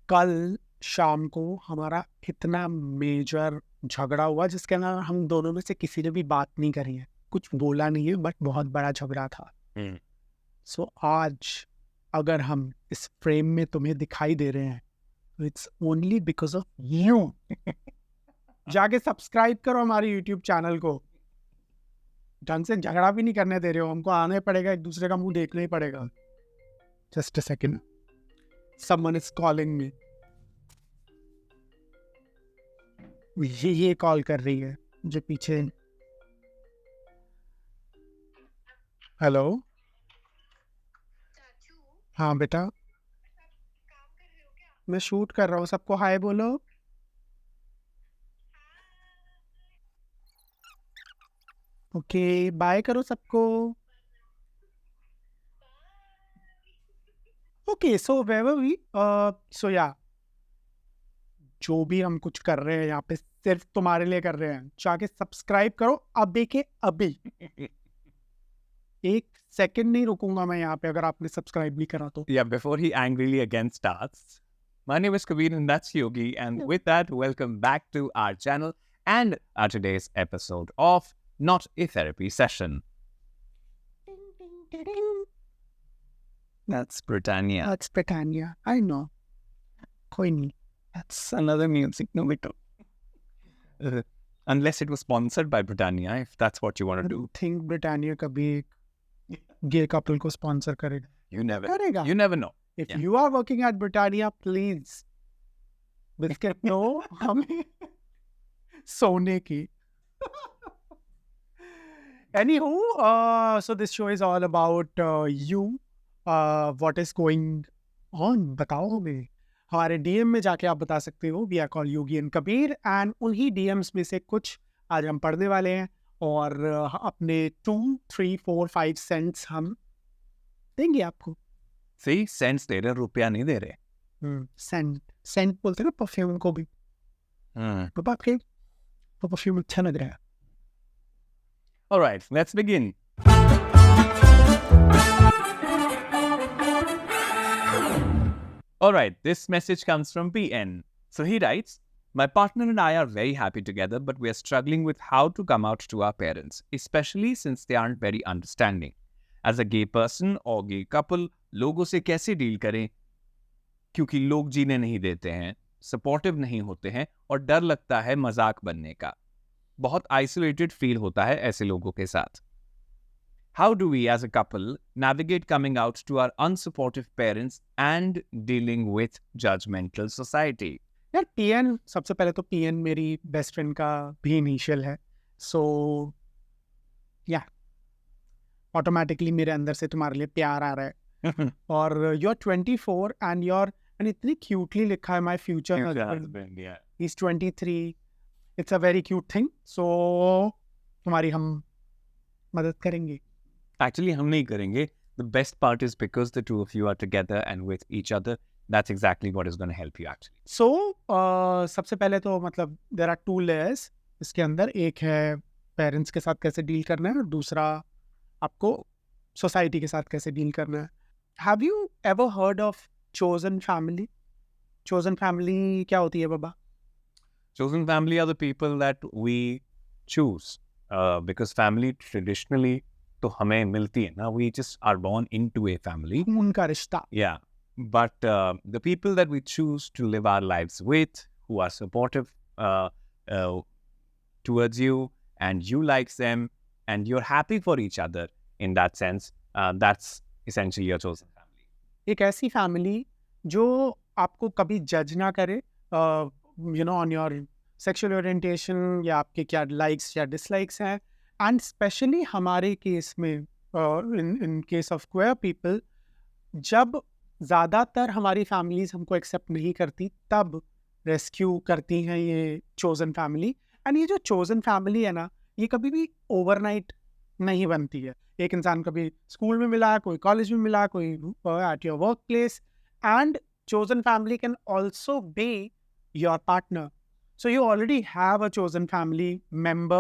कल शाम को हमारा इतना मेजर झगड़ा हुआ जिसके अंदर हम दोनों में से किसी ने भी बात नहीं करी है, कुछ बोला नहीं है, बट बहुत बड़ा झगड़ा था। सो आज अगर हम इस फ्रेम में तुम्हें दिखाई दे रहे हैं तो it's only because of you. जाके सब्सक्राइब करो हमारे यूट्यूब चैनल को। ढंग से झगड़ा भी नहीं करने दे रहे हो, हमको आना ही पड़ेगा, एक दूसरे का मुंह देखना ही पड़ेगा। Just a second, someone is calling me. ये कॉल कर रही है जो पीछे। हेलो। हाँ बेटा, मैं शूट कर रहा हूँ, सबको हाय बोलो। ओके, बाय करो सबको। Okay, so where were we? So yeah, जो भी हम कुछ कर रहे हैं यहाँ पे सिर्फ तुम्हारे लिए कर रहे हैं। जाके सब्सक्राइब करो अभी के अभी। एक सेकंड नहीं रुकूंगा मैं यहाँ पे अगर आपने सब्सक्राइब नहीं करा तो। Yeah, before he angrily again starts, my name is Kabir and that's Yogi. And with that, welcome back to our channel and our today's episode of Not a Therapy Session. That's Britannia. That's Britannia, I know. कोई नहीं, That's another music, no better. Unless it was sponsored by Britannia, if that's what you want to I do. don't think Britannia कभी गे couple को sponsor करेगा। You never know. If Yeah. you are working at Britannia, please biscuit दो हमें सोने की। Anywho, so this show is all about you. What is going on? बताओ हमें। हमारे DM में जाके आप बता सकते हो। We are called Yogi and Kabir, and उन्हीं DMs में से कुछ आज हम पढ़ने वाले हैं और अपने 2, 3, 4, 5 सेंट्स हम देंगे आपको। See, cents दे रहे, रुपया नहीं दे रहे. सेंट बोलते हैं ना परफ्यूम को भी। पापा आपके परफ्यूम अच्छा लग रहा है। All right, let's begin. All right, this message comes from PN. So he writes, my partner and I are very happy together, but we are struggling with how to come out to our parents, especially since they aren't very understanding. As a gay person or gay couple, लोगों से कैसे deal करें? क्योंकि लोग जीने नहीं देते हैं, सपोर्टिव नहीं होते हैं और डर लगता है मजाक बनने का। बहुत आइसोलेटेड फील होता है ऐसे लोगों के साथ। How do we as a couple navigate coming out to our unsupportive parents and dealing with judgmental society? यार PN, सबसे पहले तो PN मेरी बेस्ट फ्रेंड का भी इनिशियल है। सो या ऑटोमेटिकली मेरे अंदर से तुम्हारे लिए प्यार आ रहा है। और यू आर 24 एंड इतनी क्यूटली लिखा है my future husband. yeah. He is 23। It's a very cute thing. So तुम्हारी हम मदद करेंगे। Actually, हम नहीं करेंगे. The best part is because the two of you are together and with each other, that's exactly what is going to help you actually. सो सबसे पहले तो मतलब देयर आर 2 लेयर्स इसके अंदर। एक है पेरेंट्स के साथ कैसे डील करना है और दूसरा आपको सोसाइटी के साथ कैसे डील करना है। Have you ever heard of chosen family? Chosen family क्या होती है बाबा? Chosen family are the people that we choose because family traditionally तो हमें मिलती है ना, we just are born into a family. खून का रिश्ता। Yeah, but the people that we choose to live our lives with, who are supportive towards you, and you like them, and you're happy for each other in that sense, that's essentially your chosen family. एक ऐसी family जो आपको कभी जज ना करे you know on your sexual orientation या आपके क्या लाइक्स या डिसलाइक्स हैं। एंड स्पेशली हमारे केस में in case of queer people, जब ज़्यादातर हमारी फैमिलीज हमको एक्सेप्ट नहीं करती तब रेस्क्यू करती हैं ये चोजन फैमिली। एंड ये जो चोजन फैमिली है ना, ये कभी भी ओवरनाइट नहीं बनती है। एक इंसान कभी स्कूल में मिला, कोई कॉलेज में मिला, कोई at your work place, and chosen family can also be your partner. So you already have a chosen family member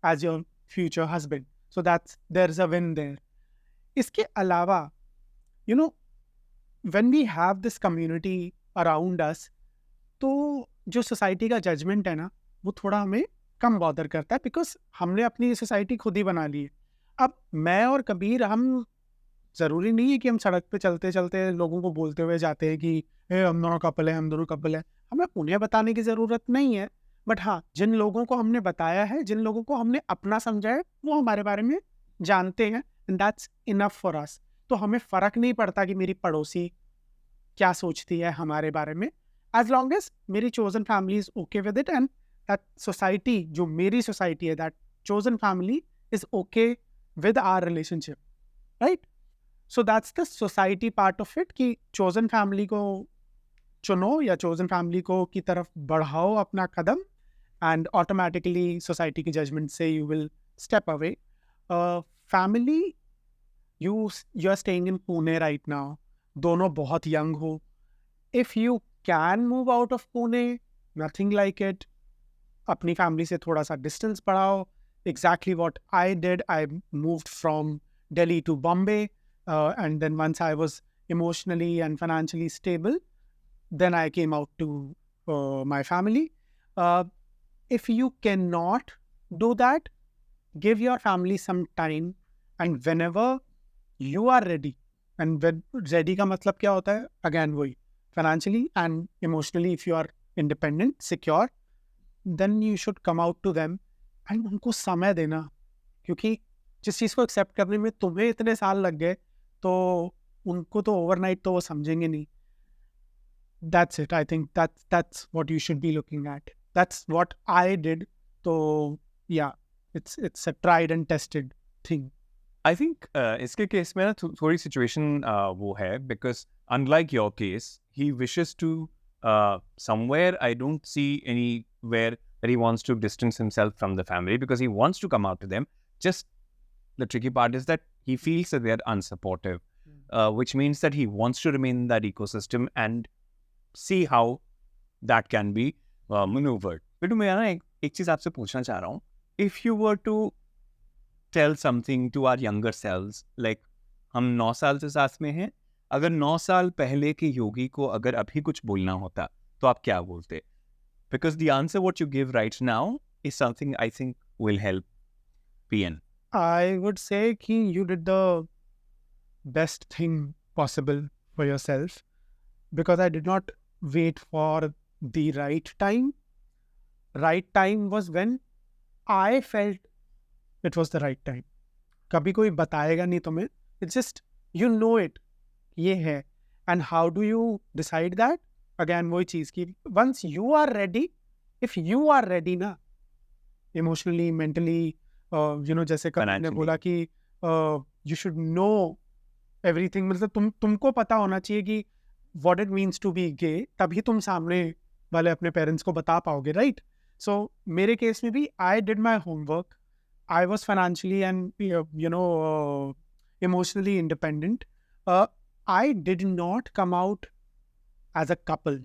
as your future husband. So there's a win there. इसके अलावा, you know, when we have this community around us, तो जो society का judgement है ना, वो थोड़ा हमें कम बॉदर करता है, बिकॉज हमने अपनी सोसाइटी खुद ही बना ली है। अब मैं और कबीर, हम ज़रूरी नहीं है कि हम सड़क पे चलते चलते लोगों को बोलते हुए जाते हैं कि हम दोनों कपल हैं, हम दोनों कपल हैं। हमें उन्हें बताने की ज़रूरत नहीं है, बट हाँ, जिन लोगों को हमने बताया है, जिन लोगों को हमने अपना समझा है, वो हमारे बारे में जानते हैं, and that's enough for us. तो हमें फ़र्क नहीं पड़ता कि मेरी पड़ोसी क्या सोचती है हमारे बारे में, एज लॉन्ग एज मेरी chosen family is okay with it, and that society, जो मेरी सोसाइटी है, that chosen family is okay with our relationship, right? So that's the society part of it, कि चोजन फैमिली को चुनो या चोजन फैमिली को की तरफ बढ़ाओ अपना कदम, एंड ऑटोमेटिकली सोसाइटी की जजमेंट से you will step away. Family, you are staying in Pune right now, दोनों बहुत यंग हो। If you can move out of Pune, nothing like it, अपनी फैमिली से थोड़ा सा डिस्टेंस बढ़ाओ। Exactly what I did, I moved from Delhi to Bombay, and then once I was emotionally and financially stable, then I came out to my family. If you cannot do that, give your family some time, and whenever you are ready, and when ready का मतलब क्या होता है, again वही, financially and emotionally, if you are independent, secure, then you should come out to them, and उनको समय देना, क्योंकि जिस चीज़ को एक्सेप्ट करने में तुम्हें इतने साल लग गए, तो उनको तो ओवरनाइट तो वो समझेंगे नहीं। That's it. I think that's what you should be looking at. That's what I did. So yeah, it's a tried and tested thing. I think इसके केस में ना थोड़ी सिचुएशन वो है, because unlike your case, he wishes to somewhere, I don't see anywhere that he wants to distance himself from the family because he wants to come out to them. Just the tricky part is that he feels that they are unsupportive, which means that he wants to remain in that ecosystem and see how that can be maneuvered. But मैं ना एक चीज़ आपसे पूछना चाह रहा हूँ. If you were to tell something to our younger selves, like हम 9 साल से साथ में हैं, अगर 9 साल पहले के योगी को अगर अभी कुछ बोलना होता, तो आप क्या बोलते? Because the answer what you give right now is something I think will help PN. I would say कि you did the best thing possible for yourself, because I did not wait for the right time. Right time was when I felt it was the right time. कभी कोई बताएगा नहीं तुम्हें, it's just you know it, ये है. And how do you decide that? Again वही चीज़ की, once you are ready, if you are ready ना, emotionally, mentally, जैसे कभी ने Financially. बोला कि you should know everything, मतलब तुमको पता होना चाहिए कि what it means to be gay, तभी तुम सामने वाले अपने पेरेंट्स को बता पाओगे, राइट? सो मेरे केस में भी I did my homework. I was financially and emotionally independent. I did not come out as a couple,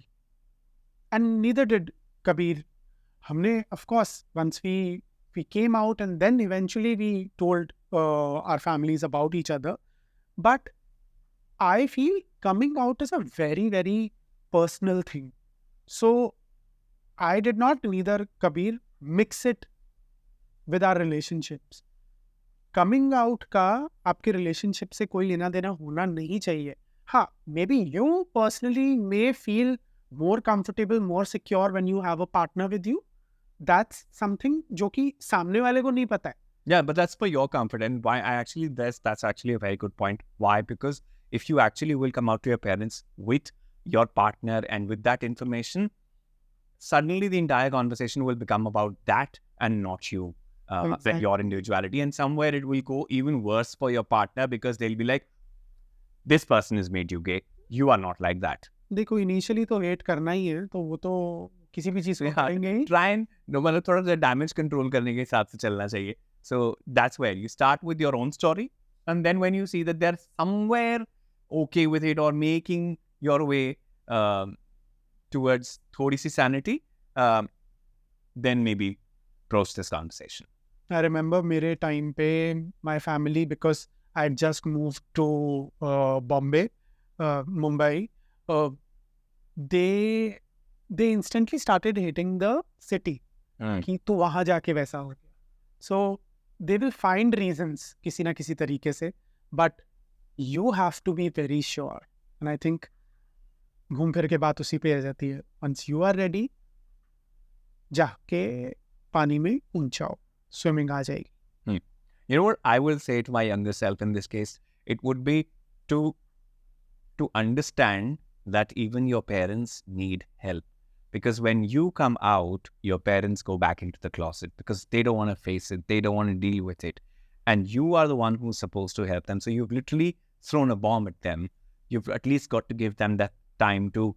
and neither did Kabir. हमने, of course, once we came out, and then eventually we told our families about each other. But I feel coming out is a very, very personal thing. So I did not, neither Kabir, mix it with our relationships. Coming out का आपके relationship से कोई लेना देना होना नहीं चाहिए. हाँ, maybe you personally may feel more comfortable, more secure when you have a partner with you. That's something जो कि सामने वाले को नहीं पता है. Yeah, but that's for your comfort, and why that's actually a very good point. Why? Because if you actually will come out to your parents with your partner and with that information, suddenly the entire conversation will become about that and not you, Exactly. your individuality, and somewhere it will go even worse for your partner because they'll be like, this person has made you gay. You are not like that. देखो initially तो wait करना ही है, तो वो तो किसी भी चीज़ को करेंगे ही. Try and मतलब थोड़ा सा डैमेज कंट्रोल करने के हिसाब से चलना चाहिए. So that's where you start with your own story, and then when you see that they're somewhere okay with it or making your way towards थोड़ी सी sanity, then maybe broach this conversation. I remember मेरे time पे my family, because I had just moved to Bombay, Mumbai, they instantly started hating the city कि तू वहाँ जाके वैसा हो गया. So they will find reasons किसी ना किसी तरीके से, but you have to be very sure. And I think घूम फिर के बात उसी पे आ जाती है. Once you are ready, जाके पानी में ऊंचाओ, स्विमिंग आ जाएगी. You know what I will say to my younger self in this case? It would be to understand that even your parents need help. Because when you come out, your parents go back into the closet because they don't want to face it. They don't want to deal with it. And you are the one who's supposed to help them. So you've literally thrown a bomb at them. You've at least got to give them that time to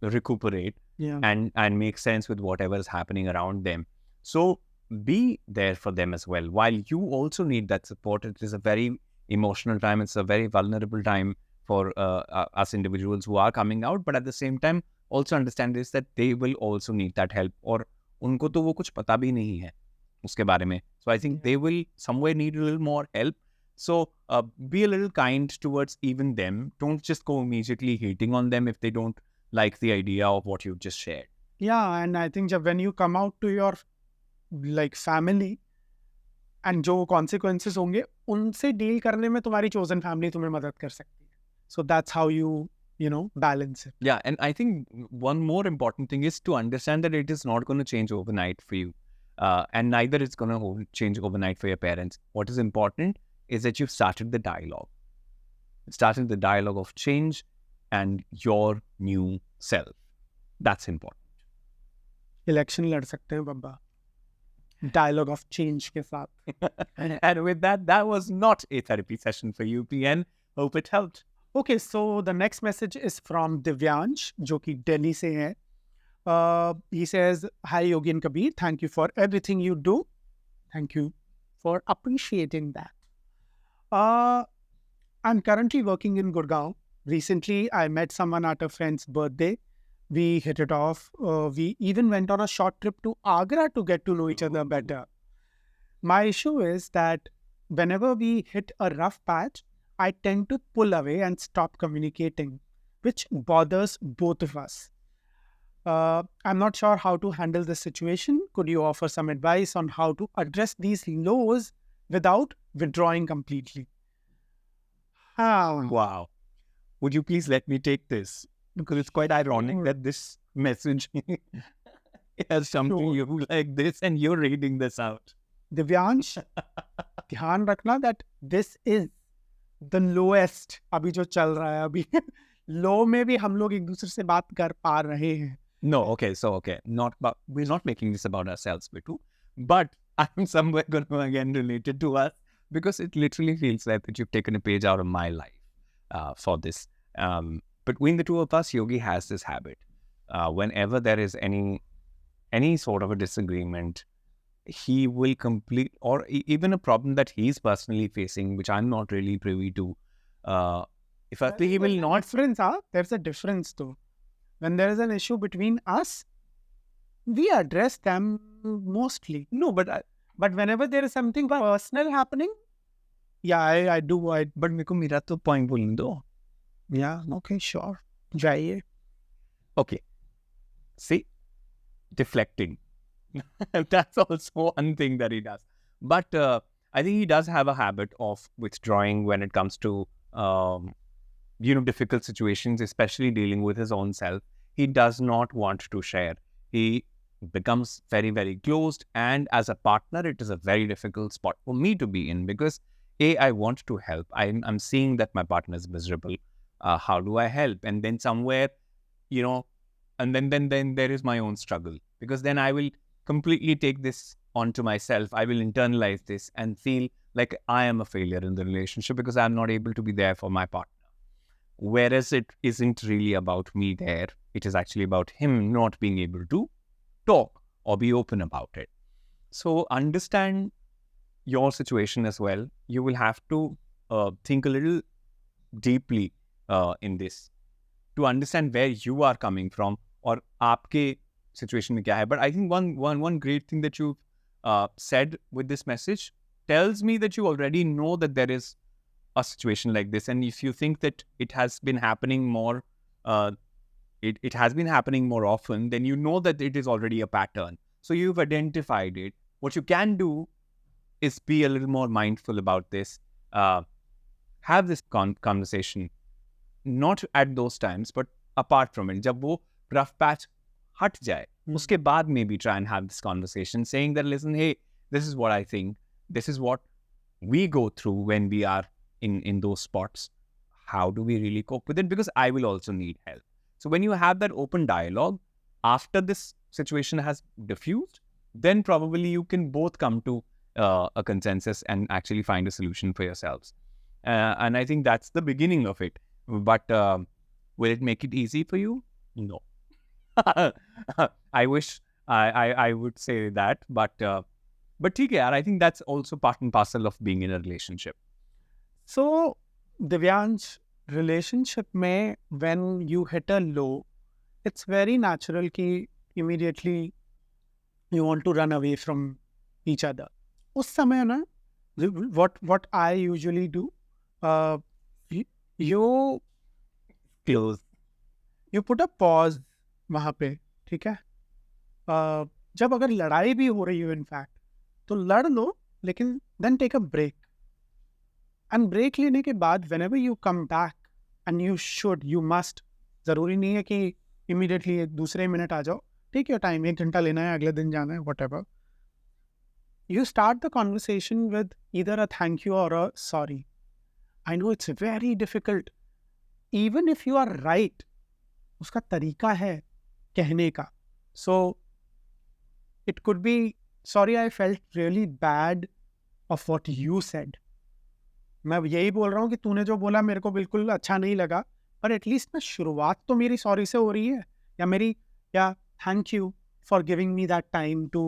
recuperate Yeah. and make sense with whatever is happening around them. So be there for them as well. While you also need that support, it is a very emotional time. It's a very vulnerable time for us individuals who are coming out. But at the same time, also understand this that they will also need that help. और उनको तो वो कुछ पता भी नहीं है उसके बारे में. So I think they will somewhere need a little more help. So be a little kind towards even them. Don't just go immediately hating on them if they don't like the idea of what you've just shared. Yeah, and I think when you come out to your like family and जो consequences होंगे उनसे deal करने में तुम्हारी chosen family तुम्हें मदद कर सकती है. So that's how you balance it. Yeah, and I think one more important thing is to understand that it is not going to change overnight for you. And neither is going to change overnight for your parents. What is important is that you've started the dialogue. Started the dialogue of change and your new self. That's important. Election लड़ सकते हैं बब्बा. Dialogue of change के साथ. And with that, that was not a therapy session for you, PN. Hope it helped. Okay, so the next message is from Divyansh, जो कि दिल्ली से है. He says, "Hi Yogi and Kabir, thank you for everything you do. Thank you for appreciating that. I'm currently working in Gurgaon. Recently, I met someone at a friend's birthday. We hit it off. We even went on a short trip to Agra to get to know each other better. My issue is that whenever we hit a rough patch, I tend to pull away and stop communicating, which bothers both of us. I'm not sure how to handle this situation. Could you offer some advice on how to address these lows without withdrawing completely?" Wow. Would you please let me take this? Because it's quite ironic Sure. that this message has come to Sure. you like this and you're reading this out. Divyansh, ध्यान रखना that this is the lowest अभी जो चल रहा है अभी लो में भी हम लोग एक दूसरे से बात कर पा रहे हैं. No, okay. We're not making this about ourselves, Bitu. But I'm somewhere going to again relate it to us because it literally feels like that you've taken a page out of my life for this. Between the two of us, Yogi has this habit. Whenever there is any sort of a disagreement, he will complete, or even a problem that he's personally facing, which I'm not really privy to. Firstly, he will not. There's a difference though. When there is an issue between us, we address them mostly. No, but whenever there is something personal happening, yeah, I do. but मेरे को मेरा तो point बोलने दो. Yeah, okay, sure. जाइए. Okay. See, deflecting. That's also one thing that he does. But I think he does have a habit of withdrawing when it comes to, difficult situations, especially dealing with his own self. He does not want to share. He becomes very, very closed. And as a partner, it is a very difficult spot for me to be in because I want to help. I'm seeing that my partner is miserable. How do I help? And then somewhere, and then there is my own struggle because then I will completely take this onto myself. I will internalize this and feel like I am a failure in the relationship because I'm not able to be there for my partner. Whereas it isn't really about me there. It is actually about him not being able to talk or be open about it. So understand your situation as well. You will have to think a little deeply in this to understand where you are coming from or aapke situation mein kya hai. But I think one great thing that you've said with this message tells me that you already know that there is a situation like this. And if you think that it has been happening more it has been happening more often, then you know that it is already a pattern. So you've identified it. What you can do is be a little more mindful about this. Have this conversation, not at those times, but apart from it. जब वो rough patch हट जाए, उसके बाद maybe try and have this conversation, saying that, listen, hey, this is what I think. This is what we go through when we are in those spots. How do we really cope with it? Because I will also need help. So when you have that open dialogue, after this situation has diffused, then probably you can both come to a consensus and actually find a solution for yourselves. And I think that's the beginning of it. But will it make it easy for you? No. I wish I would say that, but ठीक है यार, I think that's also part and parcel of being in a relationship. So, Divyansh, relationship में when you hit a low, it's very natural कि immediately you want to run away from each other. उस समय ना, what I usually do, you Close. you put a pause वहाँ पे, ठीक है? जब अगर लड़ाई भी हो रही हो इनफैक्ट, तो लड़ लो, लेकिन then take a break. And break लेने के बाद whenever you come back, and you must, ज़रूरी नहीं है कि immediately दूसरे मिनट आ जाओ, take your time, 1 घंटा लेना है, अगले दिन जाना है, whatever. You start the conversation with either a thank you or a sorry. I know it's very difficult. Even if you are right, उसका तरीका है कहने का. So, it could be, sorry, I felt really bad of what you said. मैं यही बोल रहा हूँ कि तूने जो बोला मेरे को बिल्कुल अच्छा नहीं लगा, पर एटलीस्ट ना शुरुआत तो मेरी सॉरी से हो रही है, या thank you for giving me that time to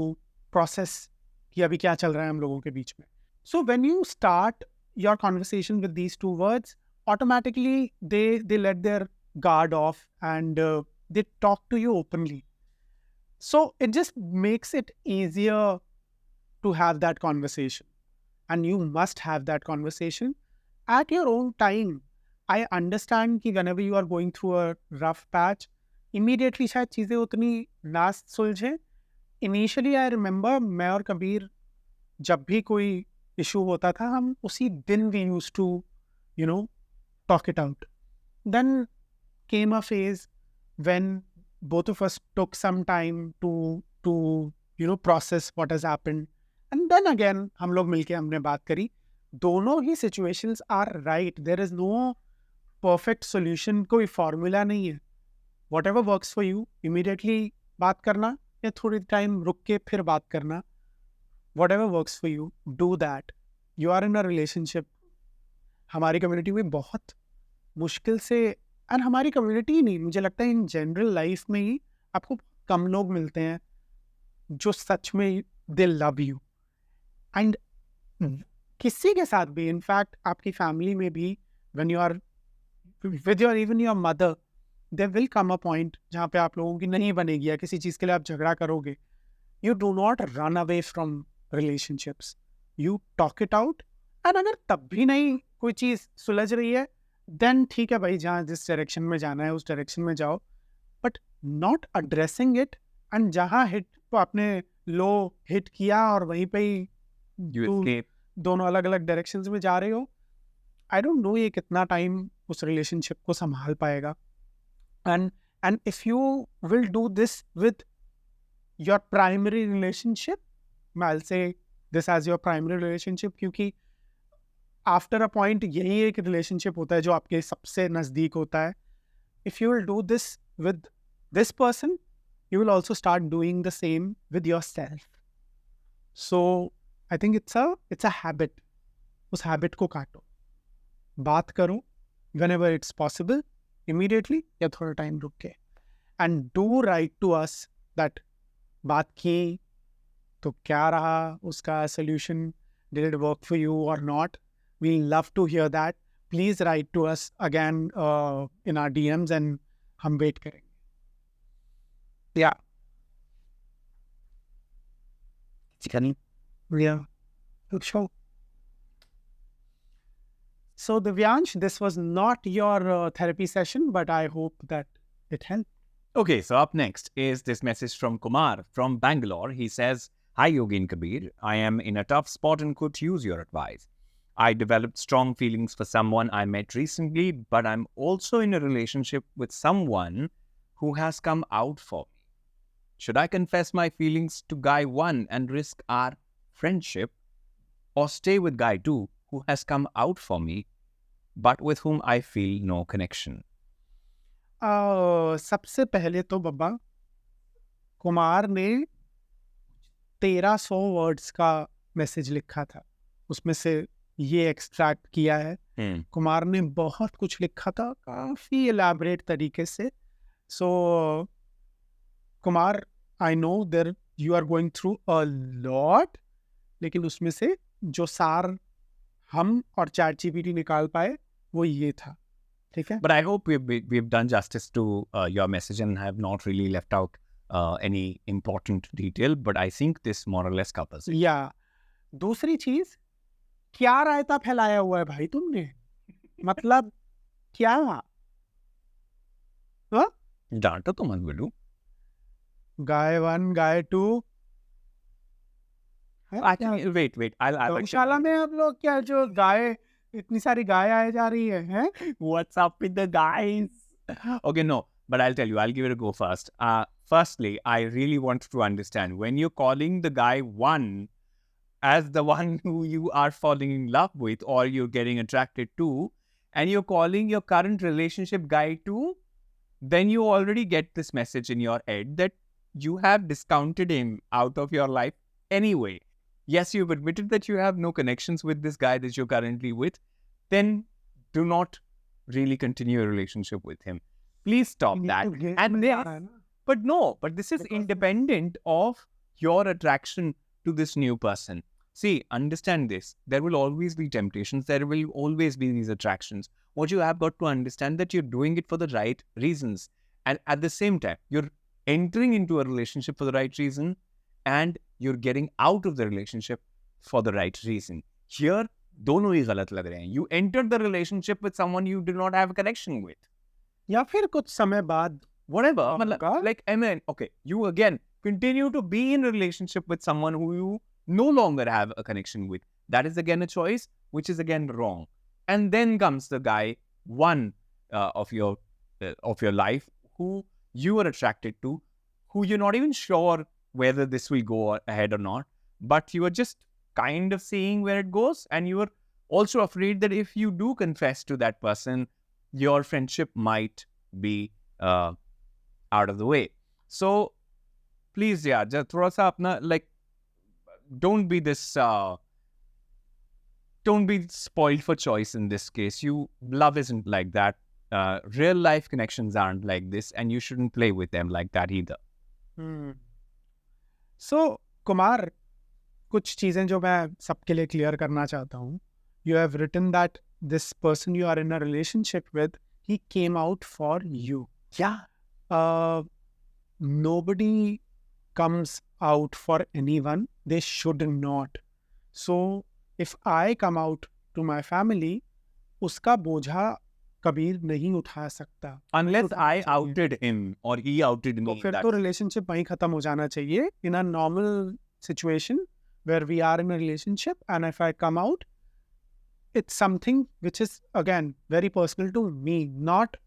process कि अभी क्या चल रहा है हम लोगों के बीच में. So when you start your conversation with these 2 words, automatically they let their guard off and they talk to you openly. So it just makes it easier to have that conversation. And you must have that conversation at your own time. I understand कि whenever you are going through a rough patch, immediately शायद चीज़ें उतनी ना सुलझे. Initially I remember मैं और कबीर जब भी कोई issue होता था, हम उसी दिन we used to, talk it out. Then came a phase when both of us took some time to process what has happened. And then again, हम लोग मिलके हमने बात करी. दोनों ही situations are right. There is no perfect solution. कोई formula नहीं है. Whatever works for you, immediately बात करना या थोड़ी time रुक के फिर बात करना. Whatever works for you, do that. You are in a relationship. हमारी community में बहुत मुश्किल से, एंड हमारी कम्युनिटी ही नहीं, मुझे लगता है इन जनरल लाइफ में ही आपको कम लोग मिलते हैं जो सच में दे लव यू. एंड किसी के साथ भी, इनफैक्ट आपकी फैमिली में भी, when you are with your even your mother, there will come a point जहाँ पे आप लोगों की नहीं बनेगी या किसी चीज़ के लिए आप झगड़ा करोगे. You do not run away from relationships, you talk it out. And अगर तब भी नहीं कोई चीज़ सुलझ रही है, देन ठीक है भाई, जहाँ जिस डायरेक्शन में जाना है उस डायरेक्शन में जाओ, but not addressing it. And जहाँ हिट तो आपने लो हिट किया और वहीं पे ही दोनों अलग अलग डायरेक्शंस में जा रहे हो. आई डोंट नो ये कितना टाइम उस रिलेशनशिप को संभाल पाएगा. And if you will do this with your primary relationship, मैं will say this as your primary relationship, क्योंकि आफ्टर अ पॉइंट यही एक रिलेशनशिप होता है जो आपके सबसे नज़दीक होता है. If you will do this with this person, you will also start doing the same with your self. So I think it's a habit. उस हैबिट को काटो, बात करो whenever it's possible, immediately या थोड़ा टाइम रुक के, and do write to us that बात की तो क्या रहा उसका solution, did it work for you or not. We love to hear that. Please write to us again in our DMs and हम wait करेंगे. Yeah. Yeah. Sure. So Divyansh, this was not your therapy session, but I hope that it helped. Okay, so up next is this message from Kumar from Bangalore. He says, "Hi Yogi and Kabir, I am in a tough spot and could use your advice. I developed strong feelings for someone I met recently, but I'm also in a relationship with someone who has come out for me. Should I confess my feelings to guy 1 and risk our friendship, or stay with guy 2 who has come out for me but with whom I feel no connection?" सबसे पहले तो बब्बा कुमार ने 1300 words का message लिखा था, उसमें से ये एक्सट्रैक्ट किया है। कुमार ने बहुत कुछ लिखा था काफ़ी एलैबोरेट तरीके से। So Kumar, I know there you are going through a lot, लेकिन उसमें से जो सार हम और चैट जीपीटी निकाल पाए वो ये था, ठीक है? But I hope we've done justice to your message and have not really left out any important detail. But I think this more or less covers it. या दूसरी चीज, क्या रायता फैलाया हुआ है भाई तुमने? मतलब क्या? हाँ? डांटो तो मत बोलो। गाय 1 गाय 2 Actually, wait. I'll गौशाला में आप लोग क्या जो गाय इतनी सारी गाय आए जा रही है, हैं? What's up with the guys? Okay, no, but I'll tell you, I'll give it a go first. Firstly, I really want to understand when you're calling the guy 1 as the one who you are falling in love with or you're getting attracted to, and you're calling your current relationship guy 2, then you already get this message in your head that you have discounted him out of your life anyway. Yes, you've admitted that you have no connections with this guy that you're currently with, then do not really continue a relationship with him. Please stop that. And this is independent of your attraction to this new person. See, understand this. There will always be temptations. There will always be these attractions. What you have got to understand that you're doing it for the right reasons. And at the same time, you're entering into a relationship for the right reason and you're getting out of the relationship for the right reason. Here, दोनों ही गलत लग रहे हैं. You entered the relationship with someone you did not have a connection with. या फिर कुछ समय बाद Whatever. होगा। Like, I mean, okay, you again continue to be in a relationship with someone who you no longer have a connection with. That is again a choice, which is again wrong. And then comes the guy 1 of your life who you are attracted to, who you're not even sure whether this will go ahead or not, but you are just kind of seeing where it goes, and you are also afraid that if you do confess to that person, your friendship might be out of the way. So please, yeah, just थोड़ा सा अपना, like, don't be spoiled for choice in this case. Love isn't like that. Real life connections aren't like this, and you shouldn't play with them like that either. So, Kumar, कुछ चीज़ें जो मैं सबके लिए clear करना चाहता हूँ. You have written that this person you are in a relationship with, he came out for you. Yeah. Nobody comes out for anyone. They should not. So, if I come out to my family, उसका बोझा कबीर नहीं उठा सकता. Unless I outed him or he outed me. तो फिर तो relationship वहीं खत्म हो जाना चाहिए. In a normal situation where we are in a relationship, and if I come out, it's something which is again very personal to me, not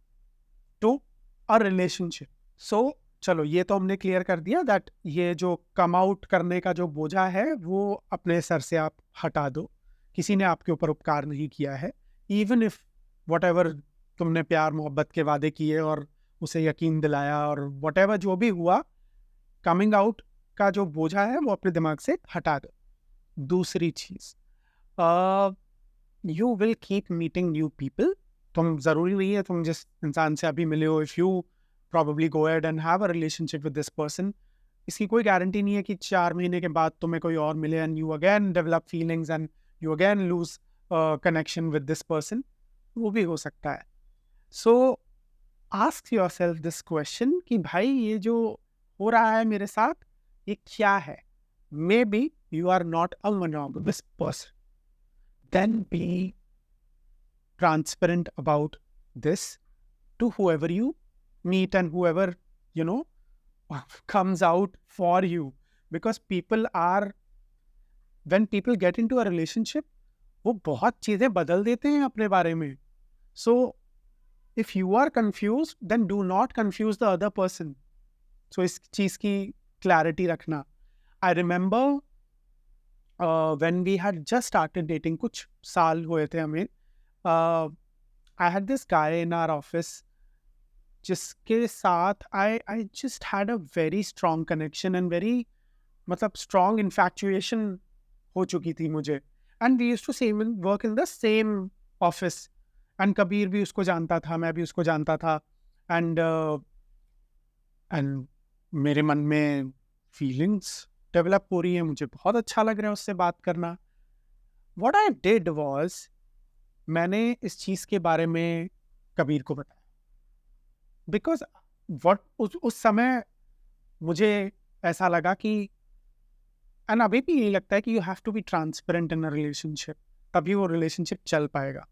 to a relationship. So चलो ये तो हमने क्लियर कर दिया that ये जो come out करने का जो बोझा है वो अपने सर से आप हटा दो. किसी ने आपके ऊपर उपकार नहीं किया है. Even if whatever तुमने प्यार मोहब्बत के वादे किए और उसे यकीन दिलाया और whatever जो भी हुआ, कमिंग आउट का जो बोझा है वो अपने दिमाग से हटा दो. दूसरी चीज, you will keep meeting new people. तुम ज़रूरी नहीं है तुम जिस इंसान से अभी मिले हो, if you probably go ahead and have a relationship with this person, इसकी कोई गारंटी नहीं है कि 4 महीने के बाद तुम्हें कोई और मिले and you again develop feelings and you again lose connection with this person. वो भी हो सकता है. So ask yourself this question कि भाई ये जो हो रहा है मेरे साथ ये क्या है? Maybe you are not a monogamous person. Then be transparent about this to whoever you meet and whoever you know, comes out for you. Because when people get into a relationship, वो बहुत चीज़ें बदल देते हैं अपने बारे में. So, if you are confused, then do not confuse the other person. So, इस चीज़ की clarity रखना. I remember when we had just started dating, कुछ साल हुए थे हमें. I had this guy in our office जिसके साथ I just had a very strong connection and very मतलब strong infatuation हो चुकी थी मुझे. And we used to work in the same office. And Kabir भी उसको जानता था, मैं भी उसको जानता था. And मेरे मन में feelings develop हो रही है, मुझे बहुत अच्छा लग रहा है उससे बात करना. What I did was, मैंने इस चीज़ के बारे में कबीर को बताया. Because उस समय मुझे ऐसा लगा कि एंड अभी भी यही लगता है कि you have to be transparent in a relationship, तभी वो रिलेशनशिप चल पाएगा.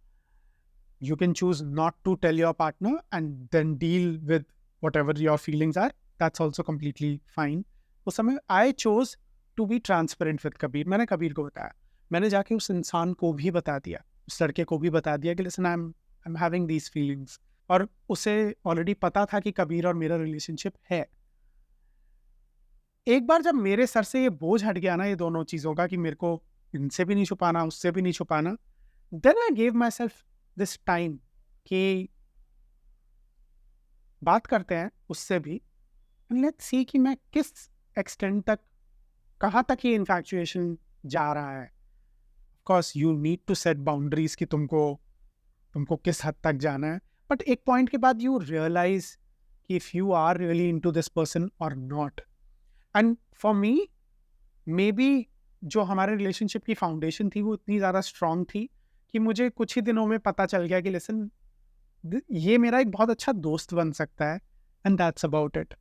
You can choose not to tell your partner and then deal with whatever your feelings are, that's also completely fine. उस समय I chose to be transparent with Kabir. मैंने कबीर को बताया, मैंने जाके उस इंसान को भी बता दिया, उस लड़के को भी बता दिया कि listen, I am having these feelings. और उसे ऑलरेडी पता था कि कबीर और मेरा रिलेशनशिप है. एक बार जब मेरे सर से ये बोझ हट गया ना, ये दोनों चीज़ों का, कि मेरे को इनसे भी नहीं छुपाना, उससे भी नहीं छुपाना, then I gave myself this time कि बात करते हैं उससे भी, एंड लेट्स सी कि मैं किस एक्सटेंट तक, कहाँ तक ये इन्फैक्चुएशन जा रहा है. Of course you need to set boundaries कि तुमको किस हद तक जाना है. बट एक पॉइंट के बाद यू रियलाइज कि if you are really into this person और not. And for me, maybe जो हमारे रिलेशनशिप की फाउंडेशन थी वो इतनी ज़्यादा स्ट्रॉन्ग थी कि मुझे कुछ ही दिनों में पता चल गया कि लिसन, ये मेरा एक बहुत अच्छा दोस्त बन सकता है, and that's about it.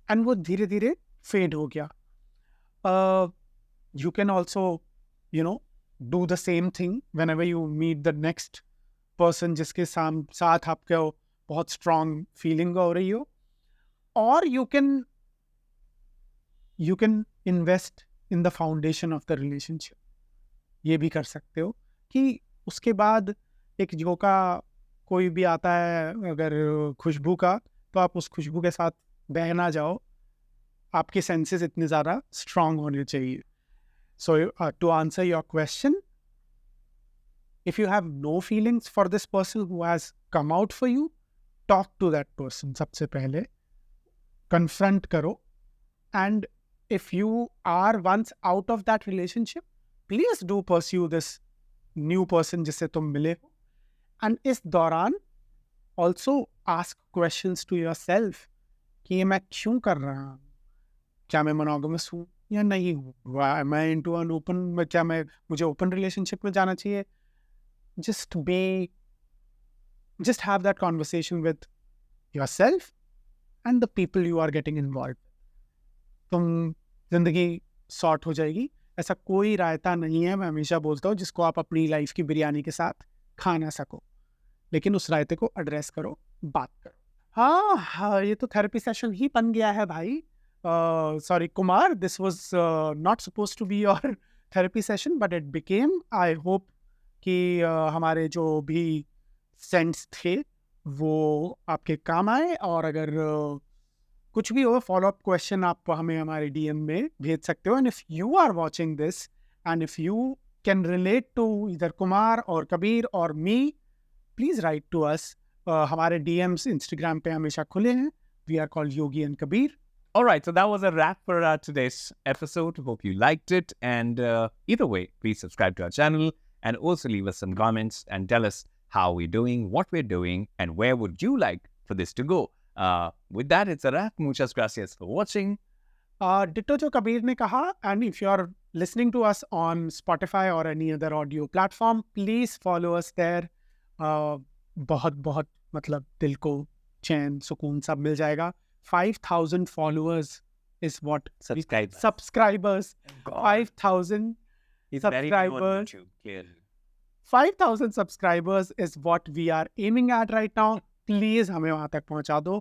And वो धीरे धीरे फेड हो गया. You can also do the same thing whenever you meet the next person जिसके साथ आपको बहुत स्ट्रॉन्ग फीलिंग हो रही हो, और you can invest in the foundation of the relationship. ये भी कर सकते हो कि उसके बाद एक झोंका कोई भी आता है अगर खुशबू का, तो आप उस खुशबू के साथ बह ना जाओ. आपके सेंसेस इतने ज़्यादा स्ट्रॉन्ग होने चाहिए. So to answer your question, if you have no feelings for this person who has come out for you, talk to that person. सबसे पहले confront करो. And if you are once out of that relationship, please do pursue this new person जिससे तुम मिले हो. And इस दौरान also ask questions to yourself कि ये मैं क्यों कर रहा हूँ, क्या मैं मोनोगमस हूँ या नहीं हूँ, am I into an open, क्या मुझे open relationship में जाना चाहिए. Just have that conversation with yourself and the people you are getting involved. तुम जिंदगी सॉर्ट हो जाएगी. ऐसा कोई रायता नहीं है, मैं हमेशा बोलता हूँ, जिसको आप अपनी लाइफ की बिरयानी के साथ खा ना सको. लेकिन उस रायते को एड्रेस करो, बात करो. हाँ, ये तो थेरेपी सेशन ही बन गया है भाई. Sorry Kumar, this was not suppose to be your therapy session, but it became. I hope कि हमारे जो भी सेंट्स थे वो आपके काम आए. और अगर कुछ भी हो, फॉलोअप क्वेश्चन आप हमें हमारे डीएम में भेज सकते हो. And if you are watching this and if you can relate to either Kumar और कबीर और me, please write to us. हमारे डीएम्स इंस्टाग्राम पे हमेशा खुले हैं. We are called Yogi and Kabir. All right, so that was a wrap for today's episode. Hope you liked it. And either way, please subscribe to our channel and also leave us some comments and tell us how we're doing, what we're doing, and where would you like for this to go. With that, it's a wrap. Muchas gracias for watching. Ditto जो कबीर ने कहा. And if you are listening to us on Spotify or any other audio platform, please follow us there. बहुत बहुत मतलब दिल को चैन सुकून सब मिल जाएगा. 5,000 followers is what subscribers. 5,000 subscribers. 5,000 subscribers is what we are aiming at right now. Please हमें वहाँ तक पहुँचा दो.